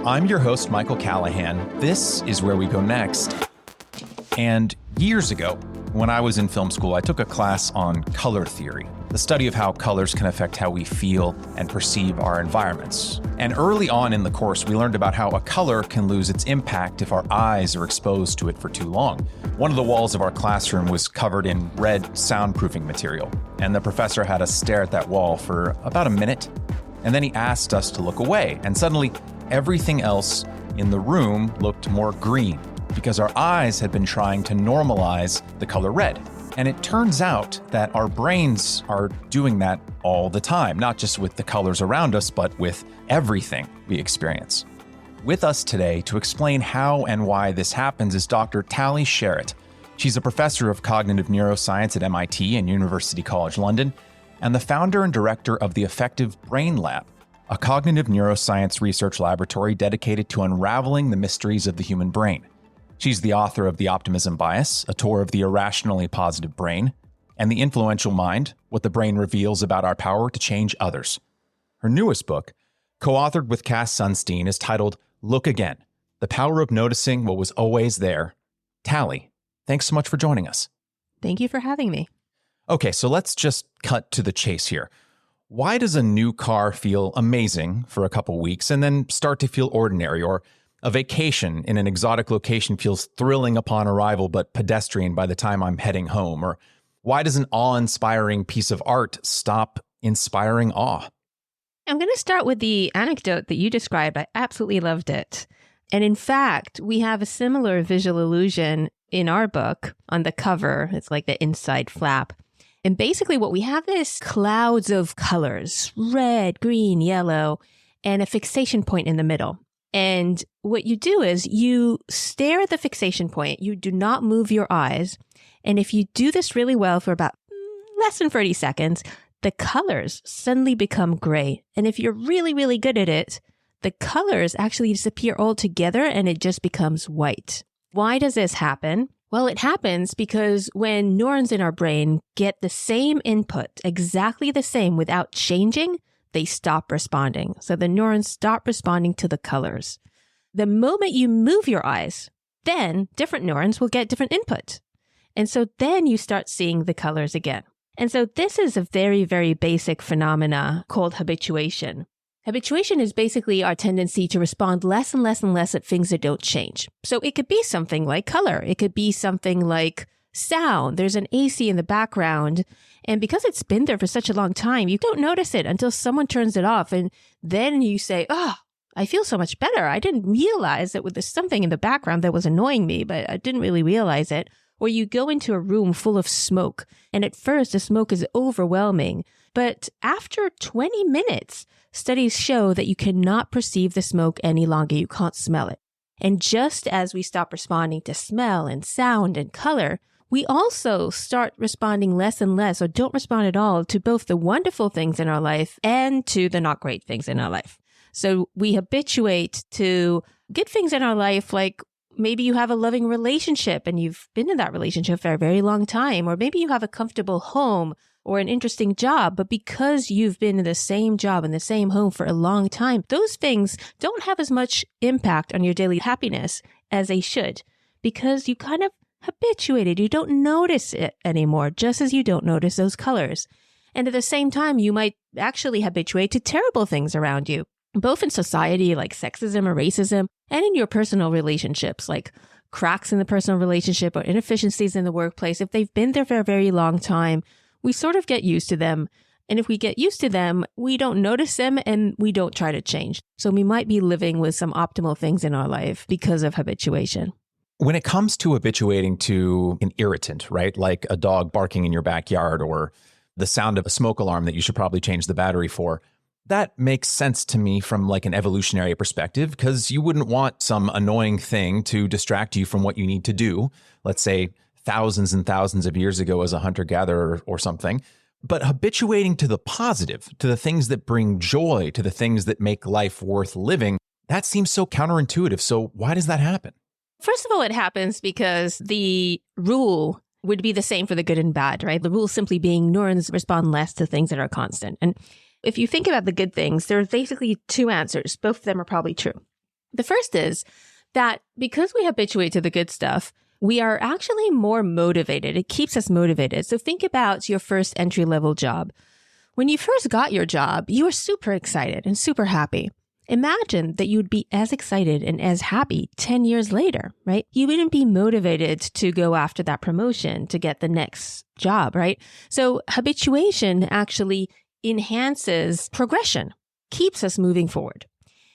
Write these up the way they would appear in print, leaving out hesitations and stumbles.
I'm your host, Michael Callahan. This is Where We Go Next. And years ago, when I was in film school, I took a class on color theory, the study of how colors can affect how we feel and perceive our environments. And early on in the course, we learned about how a color can lose its impact if our eyes are exposed to it for too long. One of the walls of our classroom was covered in red soundproofing material, and the professor had us stare at that wall for about a minute, and then he asked us to look away, and suddenly everything else in the room looked more green, because our eyes had been trying to normalize the color red. And it turns out that our brains are doing that all the time, not just with the colors around us, but with everything we experience. With us today to explain how and why this happens is Dr. Tali Sharot. She's a professor of cognitive neuroscience at MIT and University College London, and the founder and director of the Affective Brain Lab, a cognitive neuroscience research laboratory dedicated to unraveling the mysteries of the human brain. She's the author of The Optimism Bias, a tour of the Irrationally Positive Brain, and The Influential Mind, What the Brain Reveals About Our Power to Change Others. Her newest book, co-authored with Cass Sunstein, is titled Look Again, The Power of Noticing What Was Always There. Tali, thanks so much for joining us. Thank you for having me. Okay, so let's just cut to the chase here. Why does a new car feel amazing for a couple weeks and then start to feel ordinary, or a vacation in an exotic location feels thrilling upon arrival but pedestrian by the time I'm heading home? Or why does an awe-inspiring piece of art stop inspiring awe? I'm going to start with the anecdote that you described. I absolutely loved it. And in fact, we have a similar visual illusion in our book on the cover. It's like the inside flap. And basically what we have is clouds of colors, red, green, yellow, and a fixation point in the middle. And what you do is you stare at the fixation point. You do not move your eyes. And if you do this really well for about less than 30 seconds, the colors suddenly become gray. And if you're really, really good at it, the colors actually disappear altogether and it just becomes white. Why does this happen? Well, it happens because when neurons in our brain get the same input, exactly the same without changing, they stop responding. So the neurons stop responding to the colors. The moment you move your eyes, then different neurons will get different input. And so then you start seeing the colors again. And so this is a very, very basic phenomena called habituation. Habituation is basically our tendency to respond less and less and less at things that don't change. So it could be something like color. It could be something like sound. There's an AC in the background. And because it's been there for such a long time, you don't notice it until someone turns it off. And then you say, oh, I feel so much better. I didn't realize that there's something in the background that was annoying me, but I didn't really realize it. Or you go into a room full of smoke. And at first, the smoke is overwhelming. But after 20 minutes, studies show that you cannot perceive the smoke any longer. You can't smell it. And just as we stop responding to smell and sound and color, we also start responding less and less, or don't respond at all, to both the wonderful things in our life and to the not great things in our life. So we habituate to good things in our life, like maybe you have a loving relationship and you've been in that relationship for a very long time, or maybe you have a comfortable home or an interesting job, but because you've been in the same job in the same home for a long time, those things don't have as much impact on your daily happiness as they should, because you kind of habituated. You don't notice it anymore, just as you don't notice those colors. And at the same time, you might actually habituate to terrible things around you, both in society like sexism or racism, and in your personal relationships like cracks in the personal relationship or inefficiencies in the workplace. If they've been there for a very long time, we sort of get used to them. And if we get used to them, we don't notice them and we don't try to change. So we might be living with some optimal things in our life because of habituation. When it comes to habituating to an irritant, right, like a dog barking in your backyard or the sound of a smoke alarm that you should probably change the battery for, that makes sense to me from like an evolutionary perspective, because you wouldn't want some annoying thing to distract you from what you need to do. Let's say thousands and thousands of years ago as a hunter-gatherer or something. But habituating to the positive, to the things that bring joy, to the things that make life worth living, that seems so counterintuitive. So why does that happen? First of all, it happens because the rule would be the same for the good and bad, right? The rule simply being neurons respond less to things that are constant. And if you think about the good things, there's basically two answers. Both of them are probably true. The first is that because we habituate to the good stuff, we are actually more motivated. It keeps us motivated. So think about your first entry-level job. When you first got your job, you were super excited and super happy. Imagine that you'd be as excited and as happy 10 years later, right? You wouldn't be motivated to go after that promotion to get the next job, right? So habituation actually enhances progression, keeps us moving forward.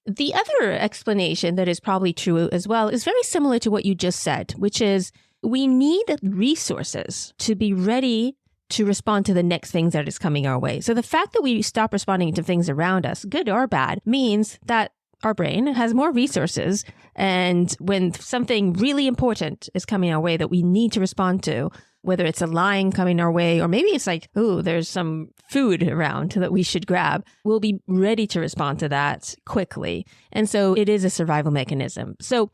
The other explanation that is probably true as well is very similar to what you just said, which is we need resources to be ready to respond to the next things that is coming our way. So the fact that we stop responding to things around us, good or bad, means that our brain has more resources. And when something really important is coming our way that we need to respond to, whether it's a lion coming our way, or maybe it's like, oh, there's some food around that we should grab, we'll be ready to respond to that quickly. And so it is a survival mechanism. So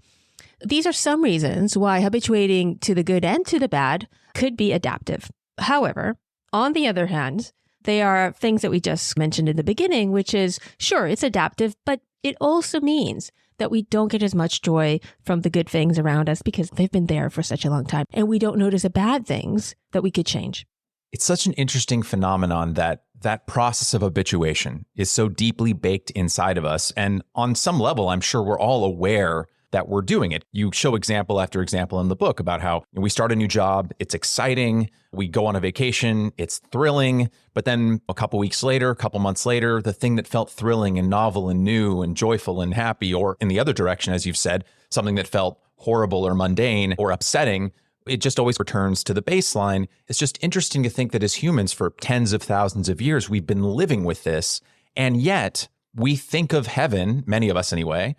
these are some reasons why habituating to the good and to the bad could be adaptive. However, on the other hand, they are things that we just mentioned in the beginning, which is, sure, it's adaptive, but it also means that we don't get as much joy from the good things around us because they've been there for such a long time. And we don't notice the bad things that we could change. It's such an interesting phenomenon that process of habituation is so deeply baked inside of us. And on some level, I'm sure we're all aware that we're doing it. You show example after example in the book about how we start a new job, it's exciting, we go on a vacation, it's thrilling, but then a couple weeks later, a couple months later, the thing that felt thrilling and novel and new and joyful and happy, or in the other direction, as you've said, something that felt horrible or mundane or upsetting, it just always returns to the baseline. It's just interesting to think that as humans for tens of thousands of years, we've been living with this, and yet we think of heaven, many of us anyway,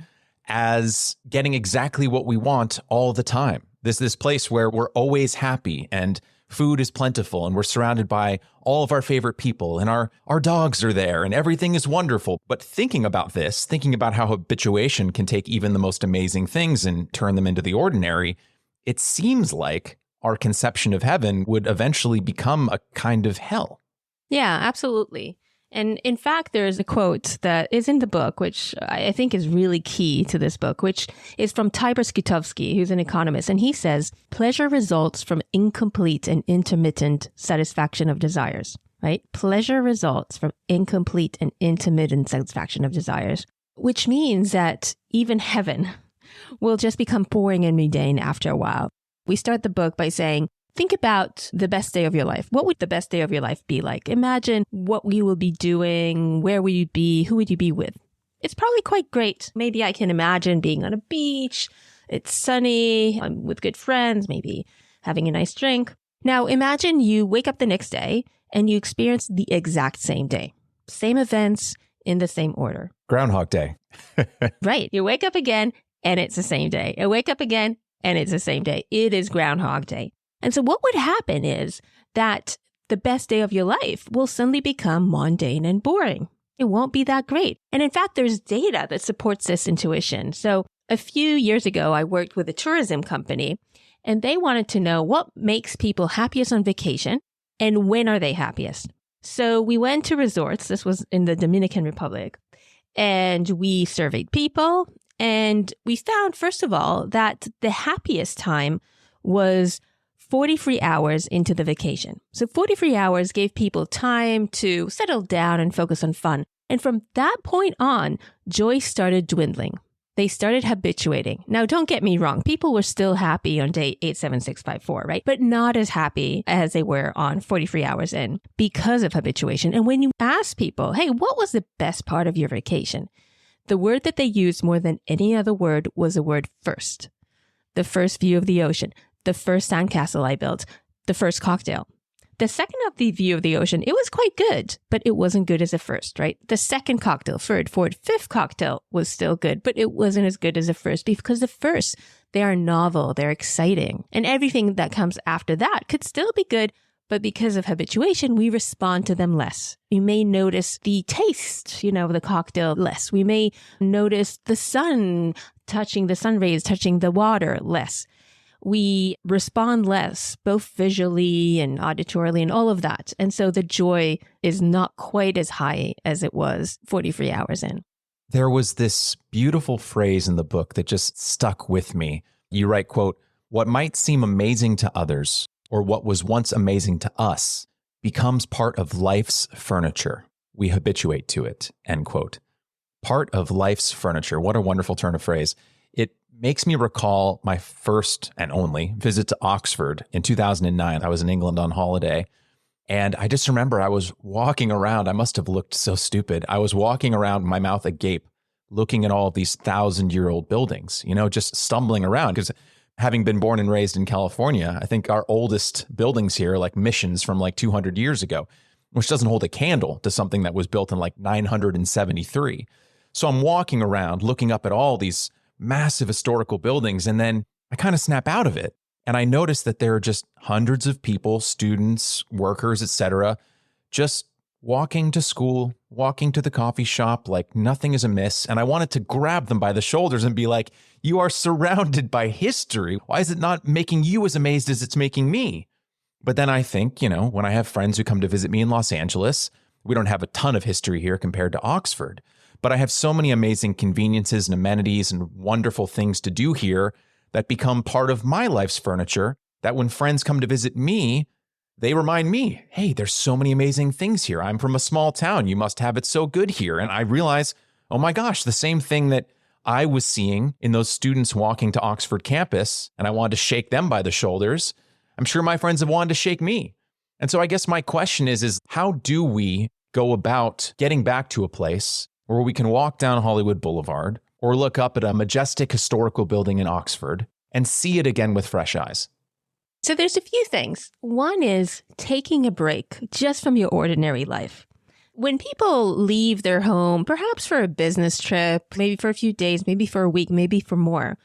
as getting exactly what we want all the time. This place where we're always happy and food is plentiful and we're surrounded by all of our favorite people and our dogs are there and everything is wonderful. But thinking about this, thinking about how habituation can take even the most amazing things and turn them into the ordinary, it seems like our conception of heaven would eventually become a kind of hell. Yeah, absolutely. And in fact, there's a quote that is in the book, which I think is really key to this book, which is from Tibor Skytowski, who's an economist. And he says, pleasure results from incomplete and intermittent satisfaction of desires, right? Pleasure results from incomplete and intermittent satisfaction of desires, which means that even heaven will just become boring and mundane after a while. We start the book by saying, think about the best day of your life. What would the best day of your life be like? Imagine what you will be doing, where would you be, who would you be with? It's probably quite great. Maybe I can imagine being on a beach, it's sunny, I'm with good friends, maybe having a nice drink. Now imagine you wake up the next day and you experience the exact same day. Same events in the same order. Groundhog Day. Right. You wake up again and it's the same day. You wake up again and it's the same day. It is Groundhog Day. And so what would happen is that the best day of your life will suddenly become mundane and boring. It won't be that great. And in fact, there's data that supports this intuition. So a few years ago, I worked with a tourism company, and they wanted to know what makes people happiest on vacation and when are they happiest. So we went to resorts. This was in the Dominican Republic. And we surveyed people. And we found, first of all, that the happiest time was 43 hours into the vacation. So 43 hours gave people time to settle down and focus on fun. And from that point on, joy started dwindling. They started habituating. Now, don't get me wrong. People were still happy on day 87654, right? But not as happy as they were on 43 hours in because of habituation. And when you ask people, hey, what was the best part of your vacation? The word that they used more than any other word was the word first. The first view of the ocean. The first sandcastle I built, the first cocktail. The second of the view of the ocean, it was quite good, but it wasn't good as the first, right? The second cocktail, third, fourth, fifth cocktail was still good, but it wasn't as good as the first because the first, they are novel, they're exciting. And everything that comes after that could still be good, but because of habituation, we respond to them less. We may notice the taste, of the cocktail less. We may notice the sun rays touching the water less. We respond less, both visually and auditorily and all of that. And so the joy is not quite as high as it was 43 hours in. There was this beautiful phrase in the book that just stuck with me. You write, quote, "What might seem amazing to others, or what was once amazing to us, becomes part of life's furniture. We habituate to it," end quote. Part of life's furniture. What a wonderful turn of phrase. It makes me recall my first and only visit to Oxford in 2009. I was in England on holiday. And I just remember I was walking around. I must have looked so stupid. I was walking around, my mouth agape, looking at all of these 1,000-year-old buildings, just stumbling around. Because having been born and raised in California, I think our oldest buildings here are like missions from like 200 years ago, which doesn't hold a candle to something that was built in like 973. So I'm walking around looking up at all these massive historical buildings, and then I kind of snap out of it. And I noticed that there are just hundreds of people, students, workers, etc., just walking to school, walking to the coffee shop like nothing is amiss. And I wanted to grab them by the shoulders and be like, you are surrounded by history. Why is it not making you as amazed as it's making me? But then I think, when I have friends who come to visit me in Los Angeles, we don't have a ton of history here compared to Oxford, but I have so many amazing conveniences and amenities and wonderful things to do here that become part of my life's furniture, that when friends come to visit me, they remind me, hey, there's so many amazing things here. I'm from a small town. You must have it so good here. And I realize, oh my gosh, the same thing that I was seeing in those students walking to Oxford campus, and I wanted to shake them by the shoulders, I'm sure my friends have wanted to shake me. And so I guess my question is how do we go about getting back to a place where we can walk down Hollywood Boulevard or look up at a majestic historical building in Oxford and see it again with fresh eyes? So there's a few things. One is taking a break just from your ordinary life. When people leave their home, perhaps for a business trip, maybe for a few days, maybe for a week, maybe for more,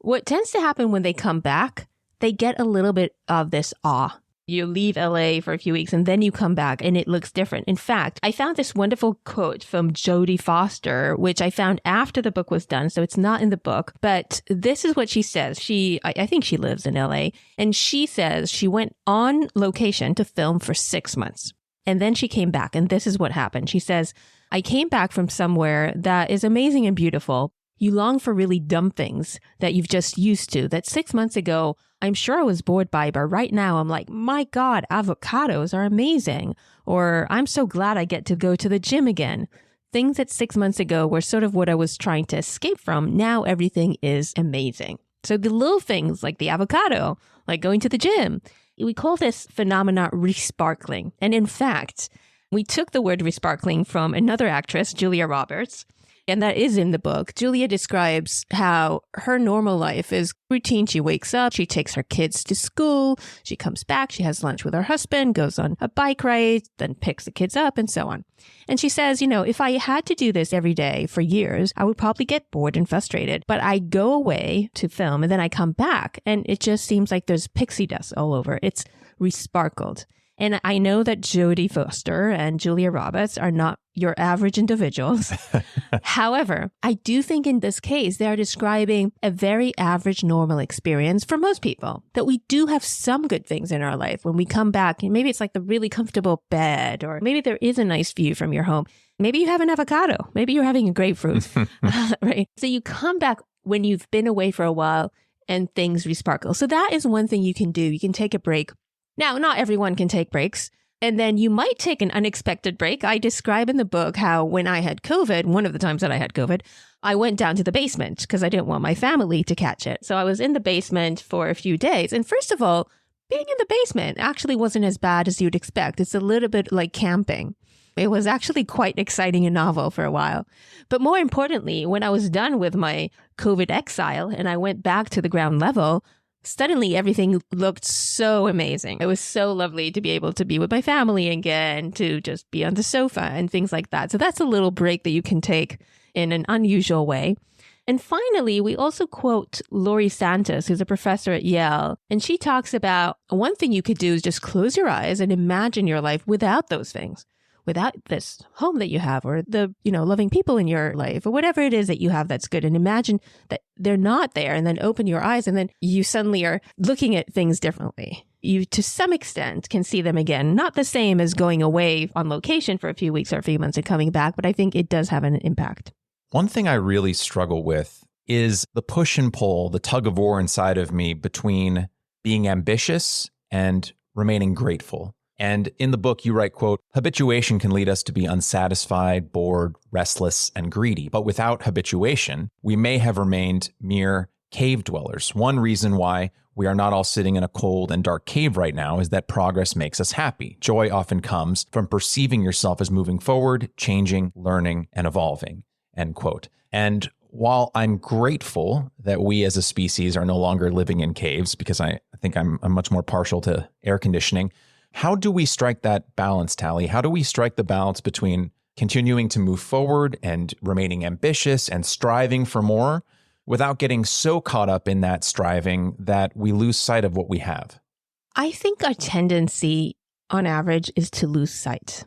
what tends to happen when they come back, they get a little bit of this awe. You leave LA for a few weeks and then you come back and it looks different. In fact, I found this wonderful quote from Jodie Foster, which I found after the book was done. So it's not in the book, but this is what she says. I think she lives in LA, and she says she went on location to film for 6 months. And then she came back, and this is what happened. She says, "I came back from somewhere that is amazing and beautiful. You long for really dumb things that you've just used to, that 6 months ago, I'm sure I was bored by, but right now I'm like, my God, avocados are amazing. Or I'm so glad I get to go to the gym again. Things that 6 months ago were sort of what I was trying to escape from. Now everything is amazing." So the little things like the avocado, like going to the gym, we call this phenomena resparkling. And in fact, we took the word resparkling from another actress, Julia Roberts, and that is in the book. Julia describes how her normal life is routine. She wakes up, she takes her kids to school, she comes back, she has lunch with her husband, goes on a bike ride, then picks the kids up, and so on. And she says, if I had to do this every day for years, I would probably get bored and frustrated. But I go away to film and then I come back and it just seems like there's pixie dust all over. It's resparkled. And I know that Jodie Foster and Julia Roberts are not your average individuals. However, I do think in this case, they are describing a very average, normal experience for most people, that we do have some good things in our life when we come back. And maybe it's like the really comfortable bed, or maybe there is a nice view from your home. Maybe you have an avocado. Maybe you're having a grapefruit, right? So you come back when you've been away for a while and things resparkle. So that is one thing you can do. You can take a break. Now, not everyone can take breaks, and then you might take an unexpected break. I describe in the book how when I had COVID, one of the times that I had COVID, I went down to the basement because I didn't want my family to catch it. So I was in the basement for a few days. And first of all, being in the basement actually wasn't as bad as you'd expect. It's a little bit like camping. It was actually quite exciting and novel for a while. But more importantly, when I was done with my COVID exile and I went back to the ground level, suddenly everything looked so amazing. It was so lovely to be able to be with my family again, to just be on the sofa and things like that. So that's a little break that you can take in an unusual way. And finally, we also quote Laurie Santos, who's a professor at Yale. And she talks about one thing you could do is just close your eyes and imagine your life without those things, without this home that you have, or the, loving people in your life, or whatever it is that you have that's good. And imagine that they're not there, and then open your eyes, and then you suddenly are looking at things differently. You, to some extent, can see them again. Not the same as going away on location for a few weeks or a few months and coming back, but I think it does have an impact. One thing I really struggle with is the push and pull, the tug of war inside of me between being ambitious and remaining grateful. And in the book, you write, quote, habituation can lead us to be unsatisfied, bored, restless, and greedy. But without habituation, we may have remained mere cave dwellers. One reason why we are not all sitting in a cold and dark cave right now is that progress makes us happy. Joy often comes from perceiving yourself as moving forward, changing, learning, and evolving, end quote. And while I'm grateful that we as a species are no longer living in caves, because I think I'm much more partial to air conditioning, how do we strike that balance, Tali? How do we strike the balance between continuing to move forward and remaining ambitious and striving for more without getting so caught up in that striving that we lose sight of what we have? I think our tendency on average is to lose sight.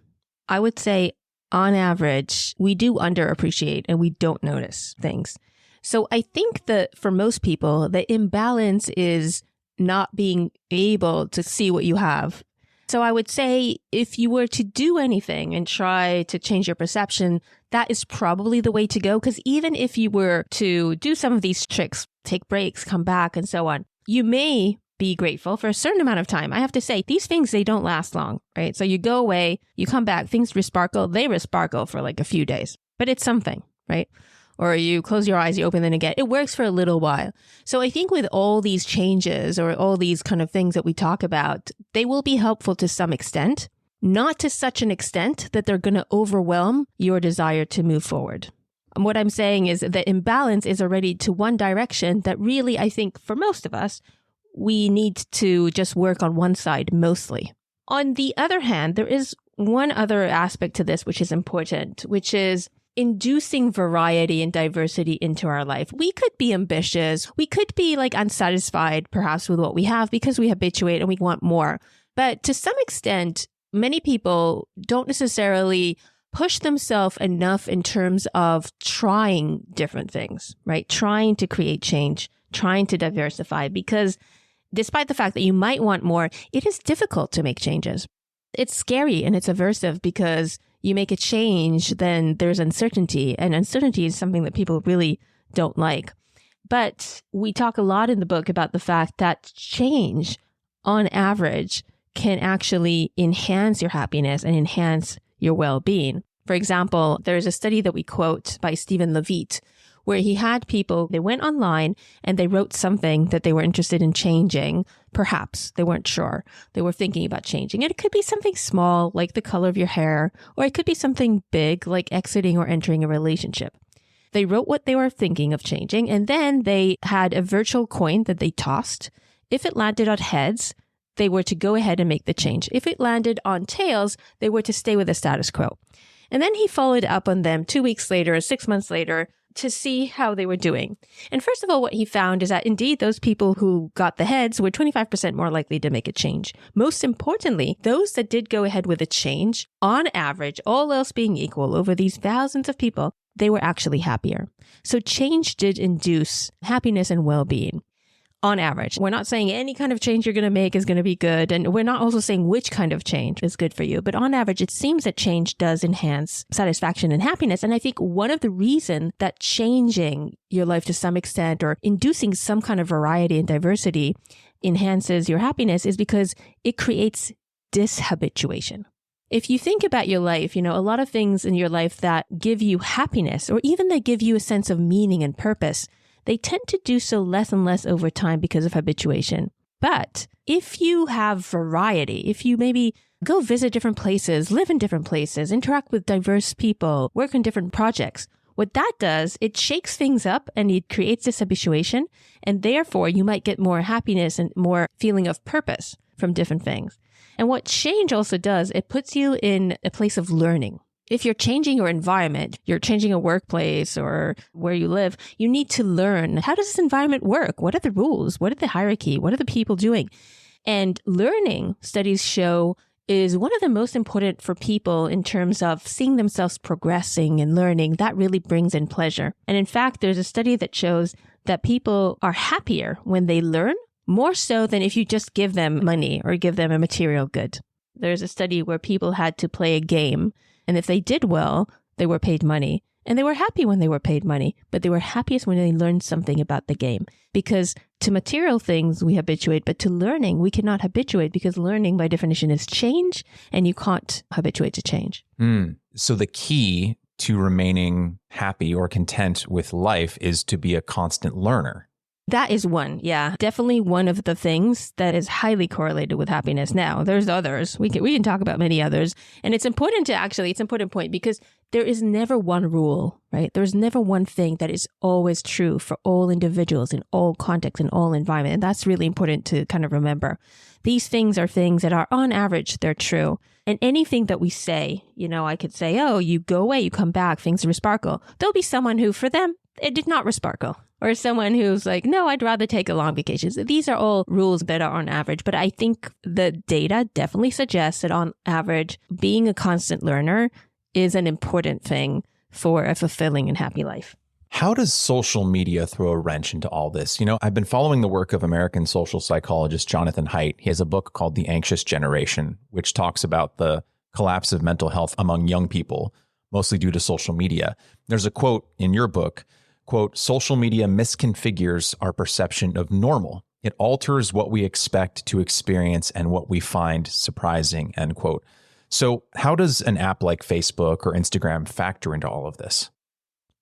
I would say on average, we do underappreciate and we don't notice things. So I think that for most people, the imbalance is not being able to see what you have. So I would say if you were to do anything and try to change your perception, that is probably the way to go. Because even if you were to do some of these tricks, take breaks, come back, and so on, you may be grateful for a certain amount of time. I have to say, these things, they don't last long, right? So you go away, you come back, things resparkle, they resparkle for like a few days, but it's something, right? Or you close your eyes, you open them again. It works for a little while. So I think with all these changes or all these kind of things that we talk about, they will be helpful to some extent, not to such an extent that they're going to overwhelm your desire to move forward. And what I'm saying is the imbalance is already to one direction that really, I think for most of us, we need to just work on one side mostly. On the other hand, there is one other aspect to this which is important, which is inducing variety and diversity into our life. We could be ambitious. We could be like unsatisfied perhaps with what we have because we habituate and we want more. But to some extent, many people don't necessarily push themselves enough in terms of trying different things, right? Trying to create change, trying to diversify, because despite the fact that you might want more, it is difficult to make changes. It's scary and it's aversive because you make a change, then there's uncertainty, and uncertainty is something that people really don't like. But we talk a lot in the book about the fact that change, on average, can actually enhance your happiness and enhance your well-being. For example, there's a study that we quote by Stephen Levitt, where he had people, they went online and they wrote something that they were interested in changing. Perhaps they weren't sure. They were thinking about changing. And it could be something small, like the color of your hair, or it could be something big, like exiting or entering a relationship. They wrote what they were thinking of changing, and then they had a virtual coin that they tossed. If it landed on heads, they were to go ahead and make the change. If it landed on tails, they were to stay with the status quo. And then he followed up on them 2 weeks later, 6 months later, to see how they were doing. And first of all, what he found is that indeed those people who got the heads were 25% more likely to make a change. Most importantly, those that did go ahead with a change, on average, all else being equal, over these thousands of people, they were actually happier. So change did induce happiness and well-being. On average, we're not saying any kind of change you're going to make is going to be good. And we're not also saying which kind of change is good for you. But on average, it seems that change does enhance satisfaction and happiness. And I think one of the reasons that changing your life to some extent or inducing some kind of variety and diversity enhances your happiness is because it creates dishabituation. If you think about your life, a lot of things in your life that give you happiness or even that give you a sense of meaning and purpose, they tend to do so less and less over time because of habituation. But if you have variety, if you maybe go visit different places, live in different places, interact with diverse people, work on different projects, what that does, it shakes things up and it creates this habituation. And therefore, you might get more happiness and more feeling of purpose from different things. And what change also does, it puts you in a place of learning. If you're changing your environment, you're changing a workplace or where you live, you need to learn, how does this environment work? What are the rules? What are the hierarchy? What are the people doing? And learning, studies show, is one of the most important for people in terms of seeing themselves progressing and learning. That really brings in pleasure. And in fact, there's a study that shows that people are happier when they learn, more so than if you just give them money or give them a material good. There's a study where people had to play a game, and if they did well, they were paid money. And they were happy when they were paid money, but they were happiest when they learned something about the game. Because to material things, we habituate, but to learning, we cannot habituate because learning by definition is change, and you can't habituate to change. So the key to remaining happy or content with life is to be a constant learner. That is one. Yeah, definitely one of the things that is highly correlated with happiness. Now, there's others. We can talk about many others. And it's important to it's an important point because there is never one rule, right? There's never one thing that is always true for all individuals in all contexts, in all environment. And that's really important to kind of remember. These things are things that are on average, they're true. And anything that we say, I could say, oh, you go away, you come back, things resparkle. There'll be someone who, for them, it did not resparkle. Or someone who's like, no, I'd rather take a long vacation. So these are all rules that are on average. But I think the data definitely suggests that on average, being a constant learner is an important thing for a fulfilling and happy life. How does social media throw a wrench into all this? I've been following the work of American social psychologist Jonathan Haidt. He has a book called The Anxious Generation, which talks about the collapse of mental health among young people, mostly due to social media. There's a quote in your book, quote, social media misconfigures our perception of normal. It alters what we expect to experience and what we find surprising, end quote. So how does an app like Facebook or Instagram factor into all of this?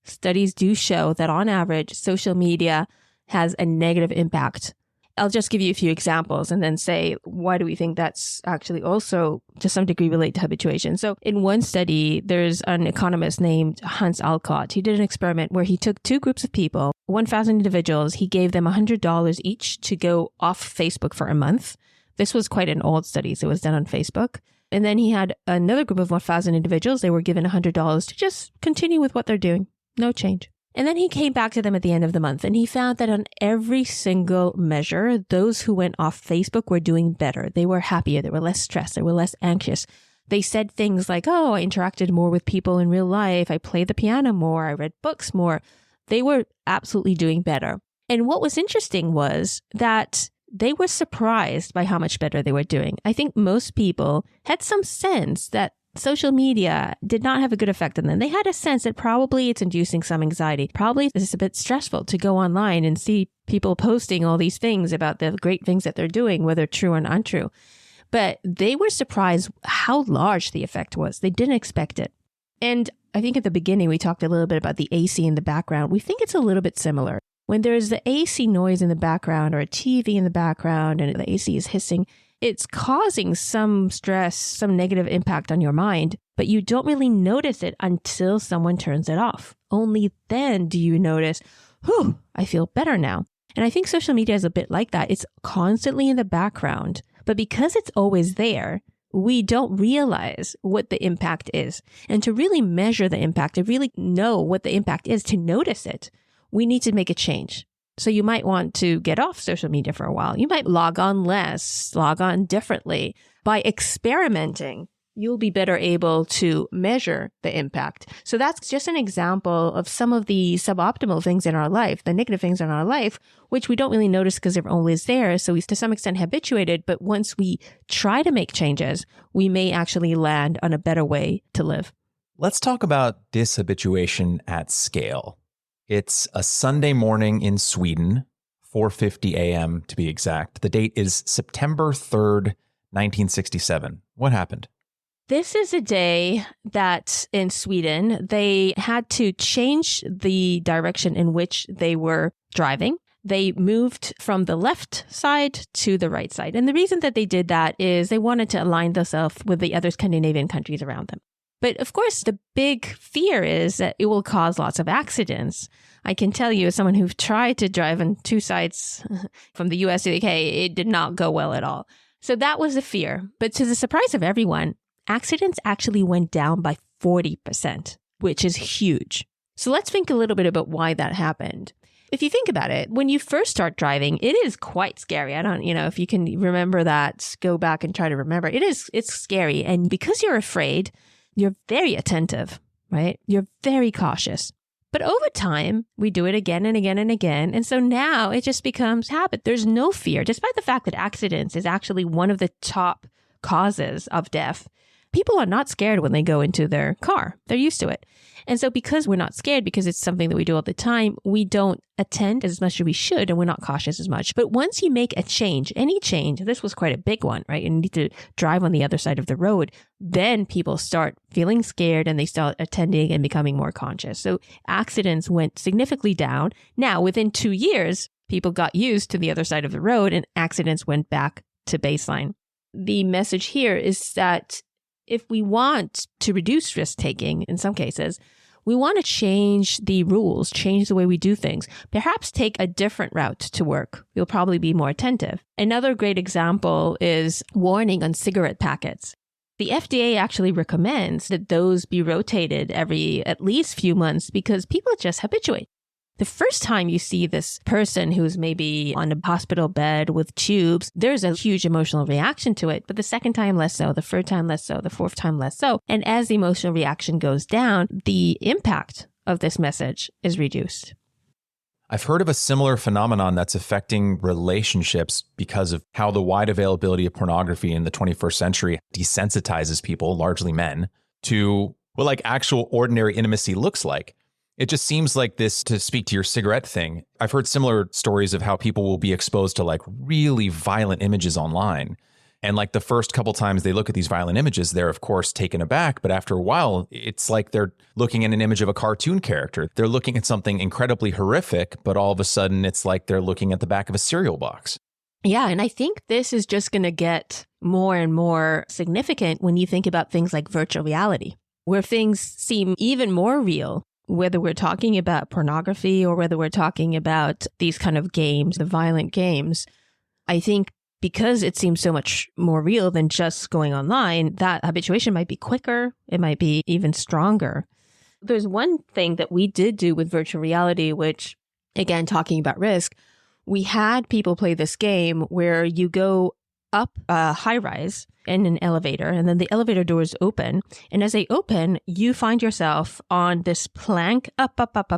Studies do show that on average, social media has a negative impact. I'll just give you a few examples and then say, why do we think that's actually also to some degree related to habituation? So in one study, there's an economist named Hans Alcott. He did an experiment where he took two groups of people, 1,000 individuals. He gave them $100 each to go off Facebook for a month. This was quite an old study, so it was done on Facebook. And then he had another group of 1,000 individuals. They were given $100 to just continue with what they're doing. No change. And then he came back to them at the end of the month and he found that on every single measure, those who went off Facebook were doing better. They were happier. They were less stressed. They were less anxious. They said things like, oh, I interacted more with people in real life. I played the piano more. I read books more. They were absolutely doing better. And what was interesting was that they were surprised by how much better they were doing. I think most people had some sense that social media did not have a good effect on them. They had a sense that probably it's inducing some anxiety. Probably it's a bit stressful to go online and see people posting all these things about the great things that they're doing, whether true or untrue. But they were surprised how large the effect was. They didn't expect it. And I think at the beginning, we talked a little bit about the AC in the background. We think it's a little bit similar. When there's the AC noise in the background or a TV in the background and the AC is hissing, it's causing some stress, some negative impact on your mind, but you don't really notice it until someone turns it off. Only then do you notice, whew, I feel better now. And I think social media is a bit like that. It's constantly in the background, but because it's always there, we don't realize what the impact is. And to really measure the impact, to really know what the impact is, to notice it, we need to make a change. So you might want to get off social media for a while. You might log on less, log on differently. By experimenting, you'll be better able to measure the impact. So that's just an example of some of the suboptimal things in our life, the negative things in our life, which we don't really notice because they're always there. So we to some extent habituated, but once we try to make changes, we may actually land on a better way to live. Let's talk about dishabituation at scale. It's a Sunday morning in Sweden, 4:50 a.m. to be exact. The date is September 3rd, 1967. What happened? This is a day that in Sweden, they had to change the direction in which they were driving. They moved from the left side to the right side. And the reason that they did that is they wanted to align themselves with the other Scandinavian countries around them. But of course, the big fear is that it will cause lots of accidents. I can tell you, as someone who tried to drive on two sides from the US to the UK, it did not go well at all. So that was a fear. But to the surprise of everyone, accidents actually went down by 40%, which is huge. So let's think a little bit about why that happened. If you think about it, when you first start driving, it is quite scary. I don't, if you can remember that, go back and try to remember. It's scary. And because you're afraid, you're very attentive, right? You're very cautious. But over time, we do it again and again and again. And so now it just becomes habit. There's no fear, despite the fact that accidents is actually one of the top causes of death. People are not scared when they go into their car. They're used to it. And so because we're not scared, because it's something that we do all the time, we don't attend as much as we should, and we're not cautious as much. But once you make a change, any change, this was quite a big one, right? You need to drive on the other side of the road. Then people start feeling scared and they start attending and becoming more conscious. So accidents went significantly down. Now, within 2 years, people got used to the other side of the road and accidents went back to baseline. The message here is that if we want to reduce risk-taking, in some cases, we want to change the rules, change the way we do things, perhaps take a different route to work. You'll probably be more attentive. Another great example is warning on cigarette packets. The FDA actually recommends that those be rotated every at least few months because people just habituate. The first time you see this person who's maybe on a hospital bed with tubes, there's a huge emotional reaction to it. But the second time, less so. The third time, less so. The fourth time, less so. And as the emotional reaction goes down, the impact of this message is reduced. I've heard of a similar phenomenon that's affecting relationships because of how the wide availability of pornography in the 21st century desensitizes people, largely men, to what like actual ordinary intimacy looks like. It just seems like this, to speak to your cigarette thing, I've heard similar stories of how people will be exposed to like really violent images online. And like the first couple times they look at these violent images, they're of course taken aback. But after a while, it's like they're looking at an image of a cartoon character. They're looking at something incredibly horrific, but all of a sudden it's like they're looking at the back of a cereal box. Yeah, and I think this is just going to get more and more significant when you think about things like virtual reality, where things seem even more real. Whether we're talking about pornography or whether we're talking about these kind of games, the violent games, I think because it seems so much more real than just going online, that habituation might be quicker. It might be even stronger. There's one thing that we did do with virtual reality, which, again, talking about risk, we had people play this game where you go up a high rise in an elevator, and then the elevator doors open. And as they open, you find yourself on this plank up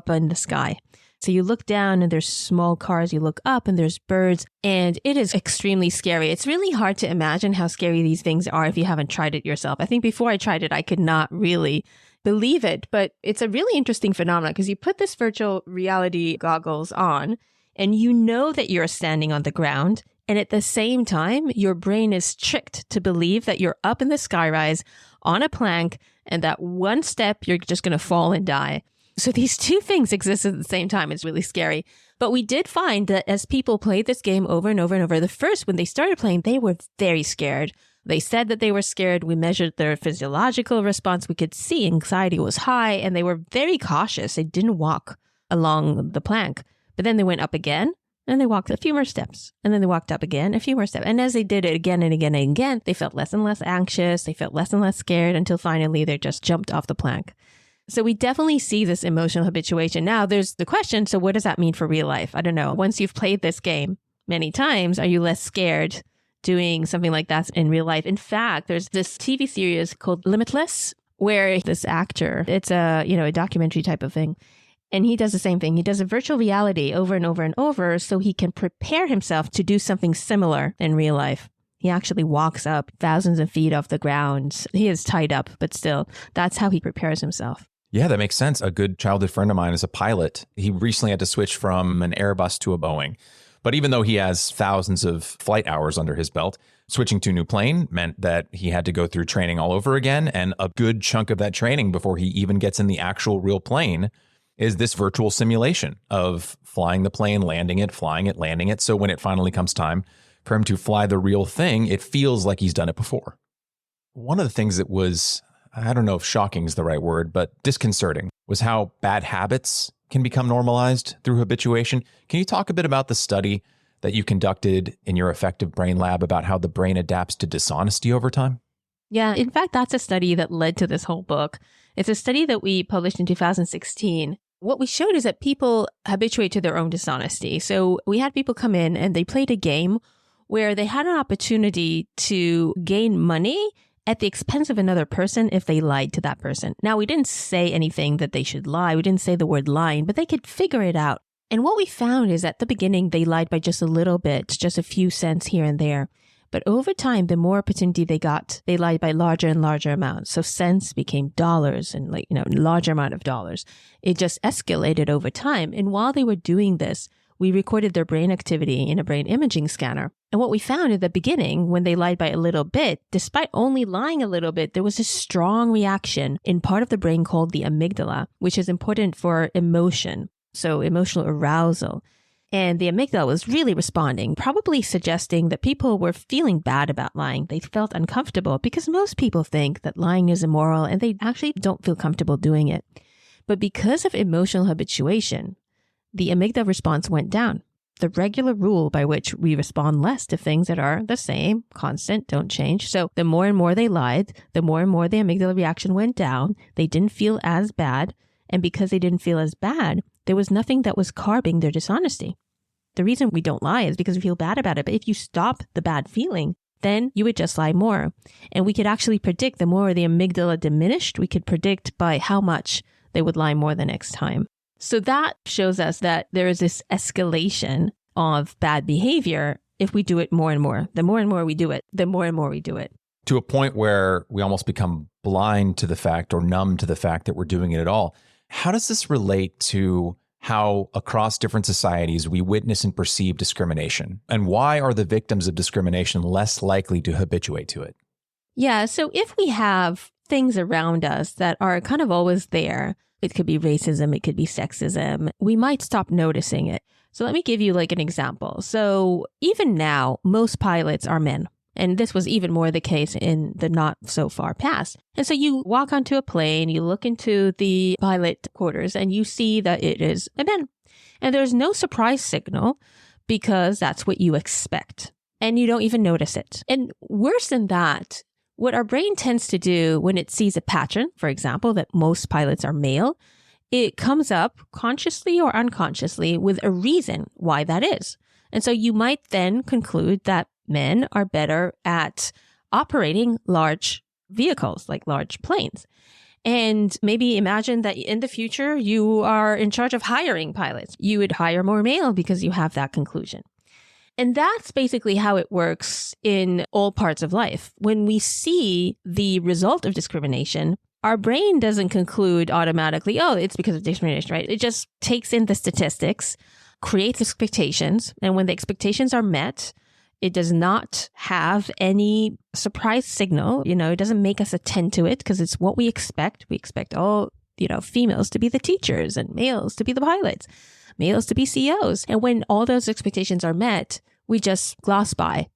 in the sky. So you look down and there's small cars, you look up and there's birds, and it is extremely scary. It's really hard to imagine how scary these things are if you haven't tried it yourself. I think before I tried it, I could not really believe it, but it's a really interesting phenomenon because you put this virtual reality goggles on and you know that you're standing on the ground. And at the same time, your brain is tricked to believe that you're up in the skyrise on a plank and that one step, you're just going to fall and die. So these two things exist at the same time. It's really scary. But we did find that as people played this game over and over and over, the first, when they started playing, they were very scared. They said that they were scared. We measured their physiological response. We could see anxiety was high and they were very cautious. They didn't walk along the plank. But then they went up again. And they walked a few more steps. And then they walked up again, a few more steps. And as they did it again and again and again, they felt less and less anxious. They felt less and less scared until finally they just jumped off the plank. So we definitely see this emotional habituation. Now there's the question, so what does that mean for real life? I don't know. Once you've played this game many times, are you less scared doing something like that in real life? In fact, there's this TV series called Limitless, where this actor, it's a documentary type of thing. And he does the same thing. He does a virtual reality over and over and over so he can prepare himself to do something similar in real life. He actually walks up thousands of feet off the ground. He is tied up, but still, that's how he prepares himself. Yeah, that makes sense. A good childhood friend of mine is a pilot. He recently had to switch from an Airbus to a Boeing. But even though he has thousands of flight hours under his belt, switching to a new plane meant that he had to go through training all over again. And a good chunk of that training before he even gets in the actual real plane is this virtual simulation of flying the plane, landing it, flying it, landing it. So when it finally comes time for him to fly the real thing, it feels like he's done it before. One of the things that was, I don't know if shocking is the right word, but disconcerting was how bad habits can become normalized through habituation. Can you talk a bit about the study that you conducted in your Affective Brain Lab about how the brain adapts to dishonesty over time? Yeah, in fact, that's a study that led to this whole book. It's a study that we published in 2016. What we showed is that people habituate to their own dishonesty. So we had people come in and they played a game where they had an opportunity to gain money at the expense of another person if they lied to that person. Now, we didn't say anything that they should lie. We didn't say the word lying, but they could figure it out. And what we found is at the beginning, they lied by just a little bit, just a few cents here and there. But over time, the more opportunity they got, they lied by larger and larger amounts. So cents became dollars and larger amount of dollars. It just escalated over time. And while they were doing this, we recorded their brain activity in a brain imaging scanner. And what we found at the beginning, when they lied by a little bit, despite only lying a little bit, there was a strong reaction in part of the brain called the amygdala, which is important for emotion. So emotional arousal. And the amygdala was really responding, probably suggesting that people were feeling bad about lying. They felt uncomfortable because most people think that lying is immoral and they actually don't feel comfortable doing it. But because of emotional habituation, the amygdala response went down. The regular rule by which we respond less to things that are the same, constant, don't change. So the more and more they lied, the more and more the amygdala reaction went down. They didn't feel as bad. And because they didn't feel as bad, there was nothing that was curbing their dishonesty. The reason we don't lie is because we feel bad about it. But if you stop the bad feeling, then you would just lie more. And we could actually predict the more the amygdala diminished, we could predict by how much they would lie more the next time. So that shows us that there is this escalation of bad behavior if we do it more and more. The more and more we do it, the more and more we do it. To a point where we almost become blind to the fact or numb to the fact that we're doing it at all. How does this relate to how across different societies we witness and perceive discrimination? And why are the victims of discrimination less likely to habituate to it? Yeah, so if we have things around us that are kind of always there, it could be racism, it could be sexism, we might stop noticing it. So let me give you an example. So even now, most pilots are men. And this was even more the case in the not so far past. And so you walk onto a plane, you look into the pilot quarters, and you see that it is a man. And there's no surprise signal because that's what you expect. And you don't even notice it. And worse than that, what our brain tends to do when it sees a pattern, for example, that most pilots are male, it comes up consciously or unconsciously with a reason why that is. And so you might then conclude that men are better at operating large vehicles, like large planes. And maybe imagine that in the future, you are in charge of hiring pilots. You would hire more male because you have that conclusion. And that's basically how it works in all parts of life. When we see the result of discrimination, our brain doesn't conclude automatically, oh, it's because of discrimination, right? It just takes in the statistics, creates expectations. And when the expectations are met, it does not have any surprise signal. It doesn't make us attend to it because it's what we expect. We expect females to be the teachers and males to be the pilots, males to be CEOs. And when all those expectations are met, we just gloss by.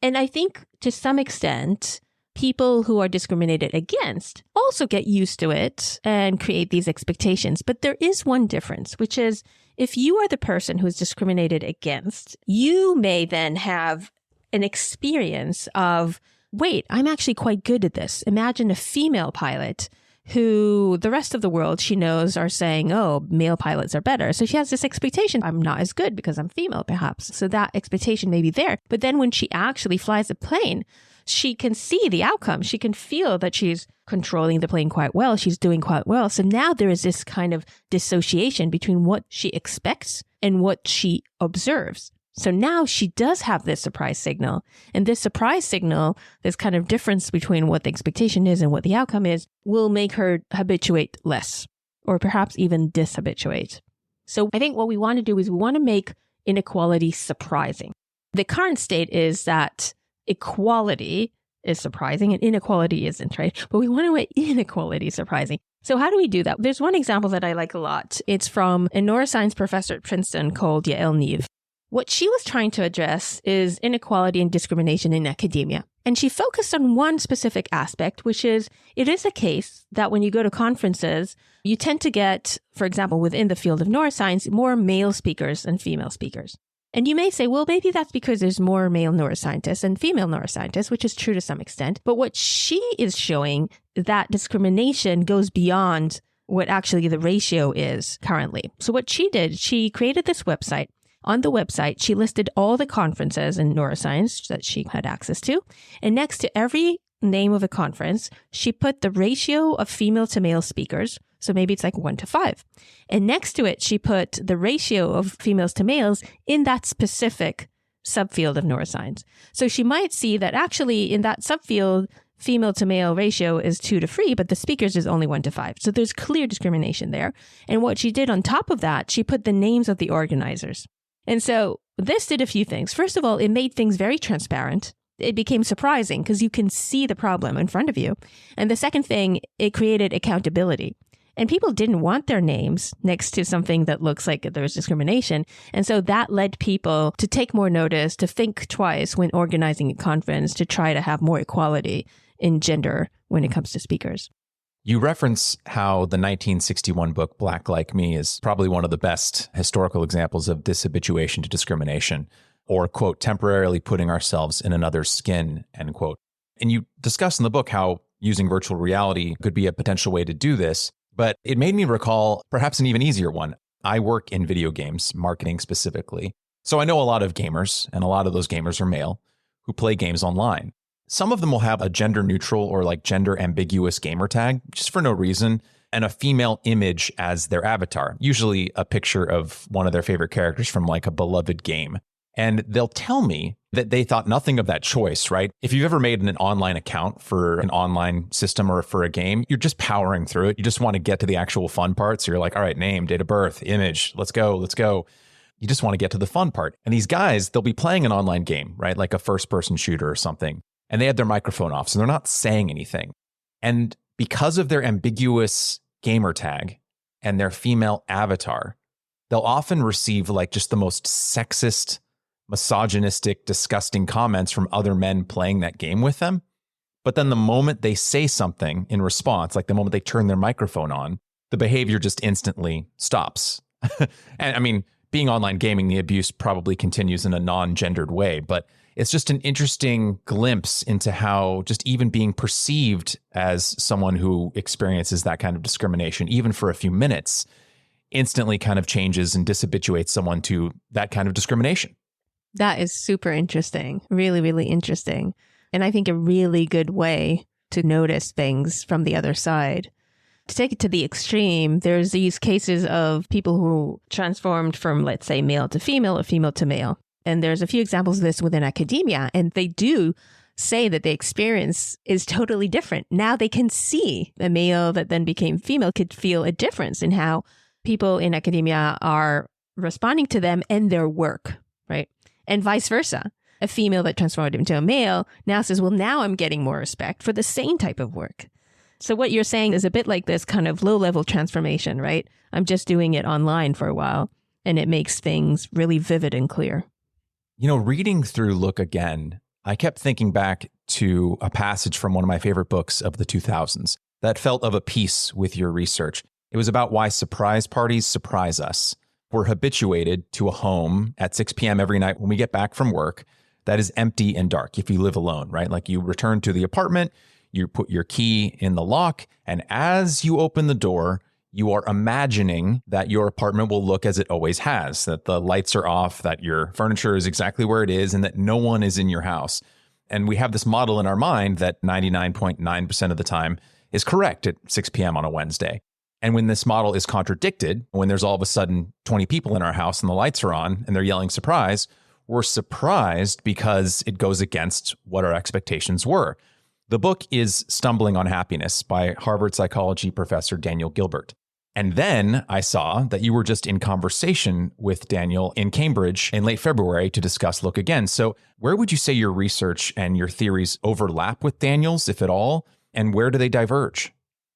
And I think to some extent, people who are discriminated against also get used to it and create these expectations. But there is one difference, which is if you are the person who's discriminated against, you may then have an experience of, wait, I'm actually quite good at this. Imagine a female pilot who the rest of the world she knows are saying, oh, male pilots are better. So she has this expectation, I'm not as good because I'm female, perhaps. So that expectation may be there. But then when she actually flies a plane, she can see the outcome. She can feel that she's controlling the plane quite well. She's doing quite well. So now there is this kind of dissociation between what she expects and what she observes. So now she does have this surprise signal. And this surprise signal, this kind of difference between what the expectation is and what the outcome is, will make her habituate less, or perhaps even dishabituate. So I think what we want to do is we want to make inequality surprising. The current state is that equality is surprising and inequality isn't, right? But we want to make inequality surprising. So how do we do that? There's one example that I like a lot. It's from a neuroscience professor at Princeton called Yael Neeve. What she was trying to address is inequality and discrimination in academia. And she focused on one specific aspect, which is it is a case that when you go to conferences, you tend to get, for example, within the field of neuroscience, more male speakers than female speakers. And you may say, well, maybe that's because there's more male neuroscientists and female neuroscientists, which is true to some extent. But what she is showing that discrimination goes beyond what actually the ratio is currently. So what she did, she created this website. On the website, she listed all the conferences in neuroscience that she had access to. And next to every name of a conference, she put the ratio of female to male speakers. So maybe it's like 1:5. And next to it, she put the ratio of females to males in that specific subfield of neuroscience. So she might see that actually in that subfield, female to male ratio is 2 to 3, but the speakers is only 1 to 5. So there's clear discrimination there. And what she did on top of that, she put the names of the organizers. And so this did a few things. First of all, it made things very transparent. It became surprising because you can see the problem in front of you. And the second thing, it created accountability. And people didn't want their names next to something that looks like there's discrimination. And so that led people to take more notice, to think twice when organizing a conference, to try to have more equality in gender when it comes to speakers. You reference how the 1961 book, Black Like Me, is probably one of the best historical examples of dishabituation to discrimination, or, quote, temporarily putting ourselves in another's skin, end quote. And you discuss in the book how using virtual reality could be a potential way to do this. But it made me recall perhaps an even easier one. I work in video games, marketing specifically. So I know a lot of gamers, and a lot of those gamers are male, who play games online. Some of them will have a gender neutral or like gender ambiguous gamer tag, just for no reason, and a female image as their avatar, usually a picture of one of their favorite characters from like a beloved game. And they'll tell me that they thought nothing of that choice, right? If you've ever made an online account for an online system or for a game, you're just powering through it. You just want to get to the actual fun part. So you're like, all right, name, date of birth, image, let's go. You just want to get to the fun part. And these guys, they'll be playing an online game, right? Like a first-person shooter or something. And they have their microphone off, so they're not saying anything. And because of their ambiguous gamer tag and their female avatar, they'll often receive like just the most sexist, misogynistic, disgusting comments from other men playing that game with them. But then the moment they say something in response, like the moment they turn their microphone on, the behavior just instantly stops. And I mean, being online gaming, the abuse probably continues in a non-gendered way, but it's just an interesting glimpse into how just even being perceived as someone who experiences that kind of discrimination, even for a few minutes, instantly kind of changes and dishabituates someone to that kind of discrimination. That is super interesting. Really, really interesting. And I think a really good way to notice things from the other side. To take it to the extreme, there's these cases of people who transformed from, let's say, male to female or female to male. And there's a few examples of this within academia. And they do say that the experience is totally different. Now they can see a male that then became female could feel a difference in how people in academia are responding to them and their work, right? And vice versa. A female that transformed into a male now says, well, now I'm getting more respect for the same type of work. So what you're saying is a bit like this kind of low-level transformation, right? I'm just doing it online for a while, and it makes things really vivid and clear. You know, reading through Look Again, I kept thinking back to a passage from one of my favorite books of the 2000s that felt of a piece with your research. It was about why surprise parties surprise us. We're habituated to a home at 6 p.m. every night when we get back from work that is empty and dark if you live alone, right? Like you return to the apartment, you put your key in the lock, and as you open the door, you are imagining that your apartment will look as it always has, that the lights are off, that your furniture is exactly where it is, and that no one is in your house. And we have this model in our mind that 99.9% of the time is correct at 6 p.m. on a Wednesday. And when this model is contradicted, when there's all of a sudden 20 people in our house and the lights are on and they're yelling surprise, we're surprised because it goes against what our expectations were. The book is Stumbling on Happiness by Harvard psychology professor Daniel Gilbert. And then I saw that you were just in conversation with Daniel in Cambridge in late February to discuss Look Again. So where would you say your research and your theories overlap with Daniel's, if at all? And where do they diverge?